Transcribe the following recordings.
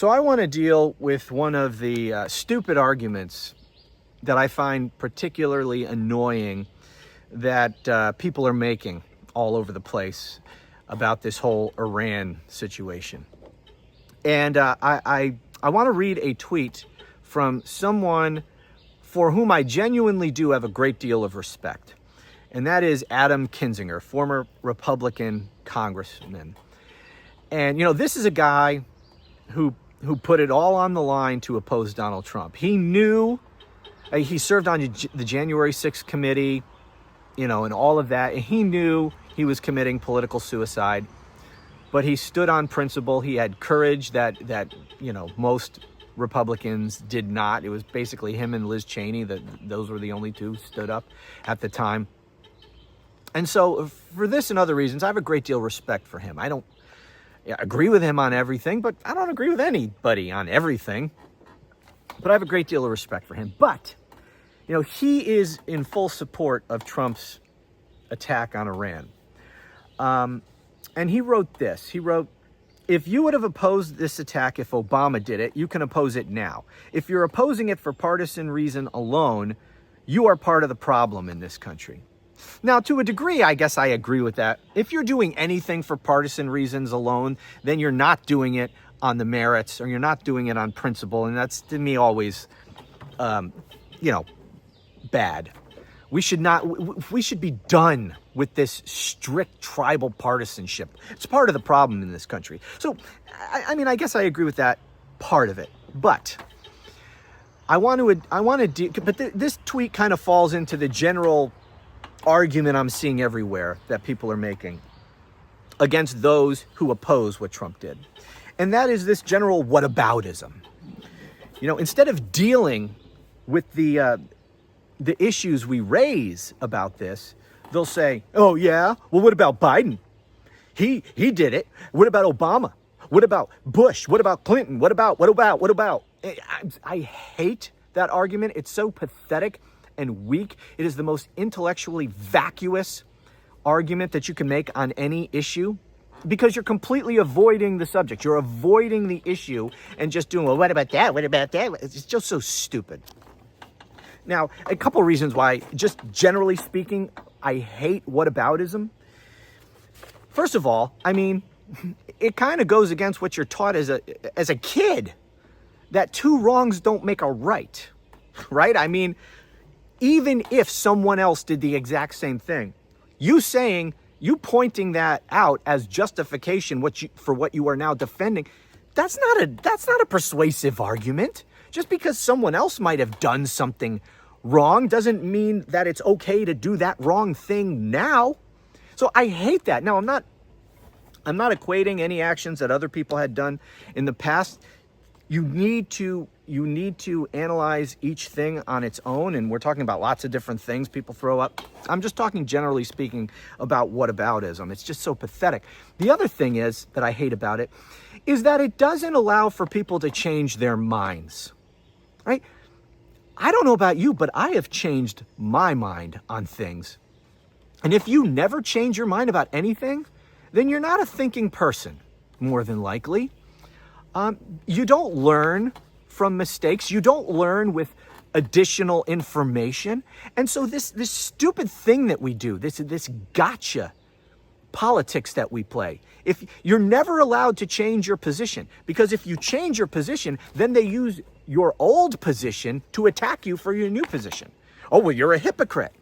So I want to deal with one of the stupid arguments that I find particularly annoying that people are making all over the place about this whole Iran situation. And I want to read a tweet from someone for whom I genuinely do have a great deal of respect. And that is Adam Kinzinger, former Republican congressman. And, you know, this is a guy who put it all on the line to oppose Donald Trump. He knew, he served on the January 6th committee, you know, and all of that. And he knew he was committing political suicide, but he stood on principle. He had courage that you know, most Republicans did not. It was basically him and Liz Cheney, those were the only two who stood up at the time. And so for this and other reasons, I have a great deal of respect for him. I don't agree with him on everything, but I don't agree with anybody on everything. But I have a great deal of respect for him. But, you know, he is in full support of Trump's attack on Iran. And he wrote this. He wrote, "If you would have opposed this attack if Obama did it, you can oppose it now. If you're opposing it for partisan reason alone, you are part of the problem in this country." Now, to a degree, I guess I agree with that. If you're doing anything for partisan reasons alone, then you're not doing it on the merits, or you're not doing it on principle. And that's, to me, always, you know, bad. We should be done with this strict tribal partisanship. It's part of the problem in this country. So, I mean, I guess I agree with that part of it. But this tweet kind of falls into the general argument I'm seeing everywhere that people are making against those who oppose what Trump did. And that is this general whataboutism. You know, instead of dealing with the issues we raise about this, they'll say, "Oh yeah, well, what about Biden? He did it. What about Obama? What about Bush? What about Clinton? What about? I hate that argument. It's so pathetic and weak. It is the most intellectually vacuous argument that you can make on any issue, because you're completely avoiding the subject. You're avoiding the issue and just doing, well, what about that? What about that? It's just so stupid. Now, a couple reasons why, just generally speaking, I hate whataboutism. First of all, I mean, it kind of goes against what you're taught as a kid, that two wrongs don't make a right, right? I mean, even if someone else did the exact same thing, you pointing that out as justification for what you are now defending, that's not a persuasive argument. Just because someone else might have done something wrong doesn't mean that it's okay to do that wrong thing now. So I hate that. Now, I'm not equating any actions that other people had done in the past. You need to analyze each thing on its own, and we're talking about lots of different things people throw up. I'm just talking generally speaking about whataboutism. It's just so pathetic. The other thing is that I hate about it is that it doesn't allow for people to change their minds, right? I don't know about you, but I have changed my mind on things. And if you never change your mind about anything, then you're not a thinking person, more than likely. You don't learn from mistakes. You don't learn with additional information. And so this stupid thing that we do, this gotcha politics that we play, if you're never allowed to change your position, because if you change your position, then they use your old position to attack you for your new position. Oh, well, you're a hypocrite.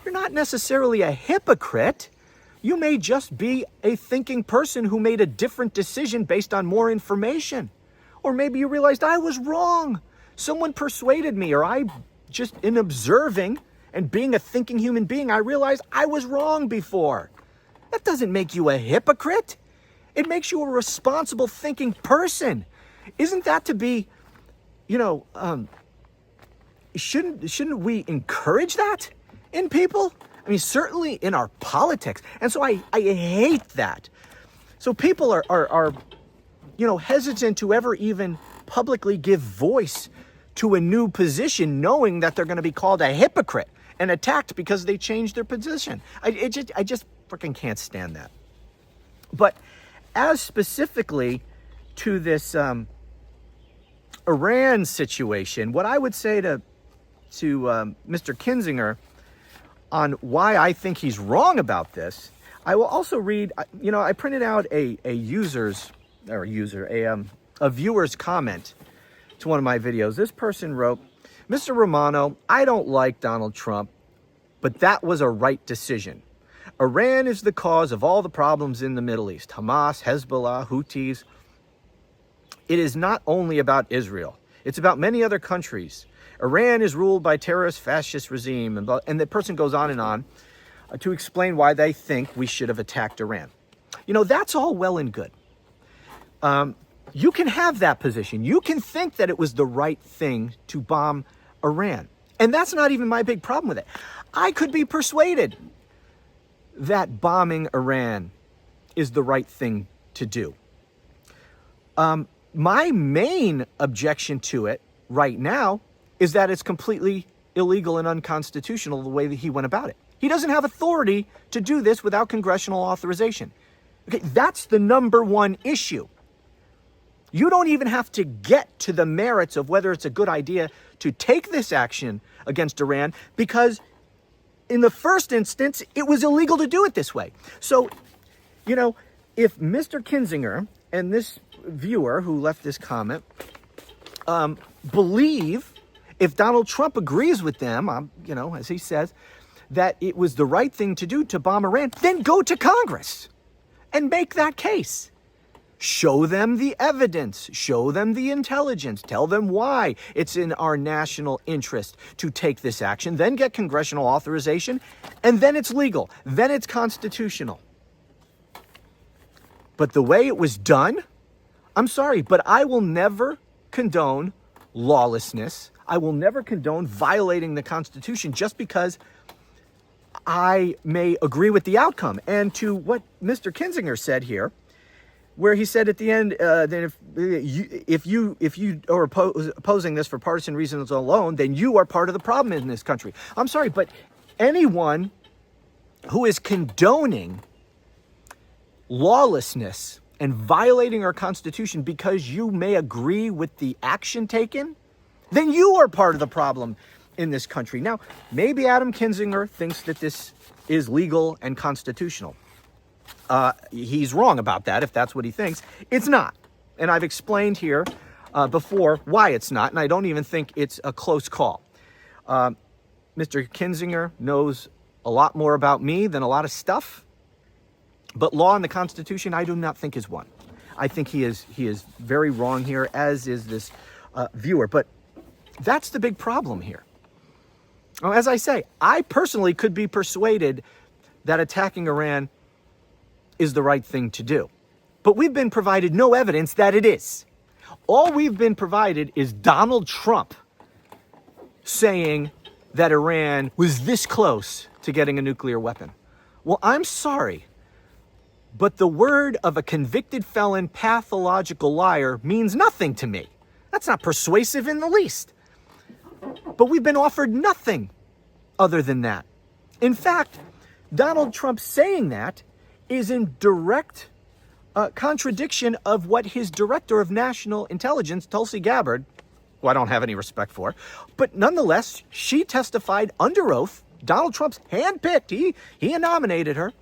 You're not necessarily a hypocrite. You may just be a thinking person who made a different decision based on more information. Or maybe you realized I was wrong. Someone persuaded me, or I just, in observing and being a thinking human being, I realized I was wrong before. That doesn't make you a hypocrite. It makes you a responsible thinking person. Isn't that to be, you know, shouldn't we encourage that in people? I mean, certainly in our politics. And so I hate that. So people are you know, hesitant to ever even publicly give voice to a new position, knowing that they're going to be called a hypocrite and attacked because they changed their position. I just freaking can't stand that. But as specifically to this Iran situation, what I would say to Mr. Kinzinger on why I think he's wrong about this, I will also read, I printed out a viewer's comment to one of my videos. This person wrote, "Mr. Romano, I don't like Donald Trump, but that was a right decision. Iran is the cause of all the problems in the Middle East. Hamas, Hezbollah, Houthis. It is not only about Israel. It's about many other countries. Iran is ruled by terrorist fascist regime." And the person goes on to explain why they think we should have attacked Iran. That's all well and good. You can have that position. You can think that it was the right thing to bomb Iran. And that's not even my big problem with it. I could be persuaded that bombing Iran is the right thing to do. My main objection to it right now is that it's completely illegal and unconstitutional the way that he went about it. He doesn't have authority to do this without congressional authorization. Okay, that's the number one issue. You don't even have to get to the merits of whether it's a good idea to take this action against Iran, because in the first instance, it was illegal to do it this way. So, if Mr. Kinzinger and this viewer who left this comment believe, if Donald Trump agrees with them, as he says, that it was the right thing to do to bomb Iran, then go to Congress and make that case. Show them the evidence, show them the intelligence, tell them why it's in our national interest to take this action, then get congressional authorization, and then it's legal, then it's constitutional. But the way it was done, I'm sorry, but I will never condone lawlessness. I will never condone violating the Constitution just because I may agree with the outcome. And to what Mr. Kinzinger said here, where he said at the end that if you are opposing this for partisan reasons alone, then you are part of the problem in this country. I'm sorry, but anyone who is condoning lawlessness and violating our Constitution because you may agree with the action taken, then you are part of the problem in this country. Now, maybe Adam Kinzinger thinks that this is legal and constitutional. He's wrong about that if that's what he thinks. It's not. And I've explained here before why it's not, and I don't even think it's a close call. Mr. Kinzinger knows a lot more about me than a lot of stuff, but law and the Constitution I do not think is one. I think he is very wrong here, as is this viewer. But that's the big problem here. Well, as I say, I personally could be persuaded that attacking Iran is the right thing to do. But we've been provided no evidence that it is. All we've been provided is Donald Trump saying that Iran was this close to getting a nuclear weapon. Well, I'm sorry, but the word of a convicted felon, pathological liar means nothing to me. That's not persuasive in the least. But we've been offered nothing other than that. In fact, Donald Trump saying that is in direct contradiction of what his director of national intelligence, Tulsi Gabbard, who I don't have any respect for, but nonetheless, she testified under oath. Donald Trump's handpicked, he nominated her,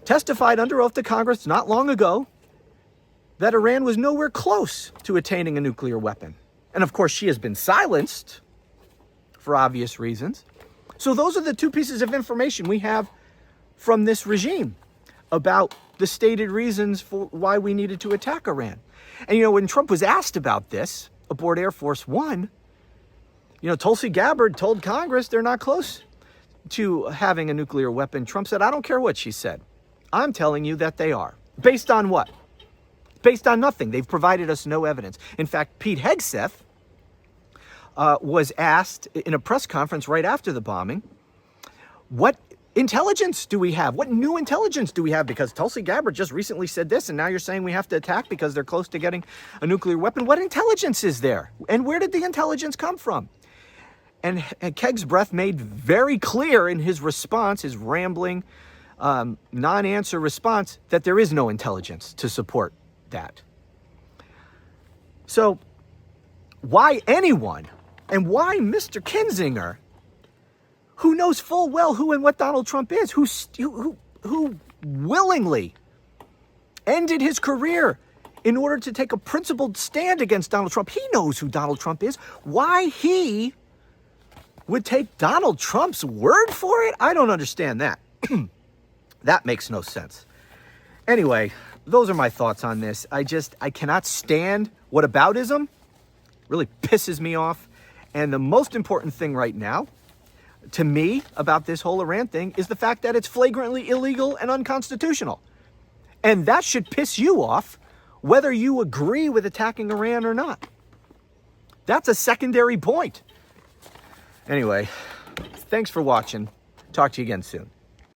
testified under oath to Congress not long ago that Iran was nowhere close to attaining a nuclear weapon. And of course, she has been silenced for obvious reasons. So those are the two pieces of information we have from this regime about the stated reasons for why we needed to attack Iran. And, when Trump was asked about this aboard Air Force One, Tulsi Gabbard told Congress they're not close to having a nuclear weapon. Trump said, I don't care what she said. I'm telling you that they are. Based on what? Based on nothing. They've provided us no evidence. In fact, Pete Hegseth was asked in a press conference right after the bombing, what intelligence do we have? What new intelligence do we have? Because Tulsi Gabbard just recently said this, and now you're saying we have to attack because they're close to getting a nuclear weapon. What intelligence is there? And where did the intelligence come from? And Keg's breath made very clear in his response, his rambling, non-answer response, that there is no intelligence to support that. So why anyone, and why Mr. Kinzinger, who knows full well who and what Donald Trump is, who willingly ended his career in order to take a principled stand against Donald Trump. He knows who Donald Trump is. Why he would take Donald Trump's word for it? I don't understand that. That makes no sense. Anyway, those are my thoughts on this. I cannot stand whataboutism. Really pisses me off. And the most important thing right now, to me, about this whole Iran thing is the fact that it's flagrantly illegal and unconstitutional. And that should piss you off, whether you agree with attacking Iran or not. That's a secondary point. Anyway, thanks for watching. Talk to you again soon.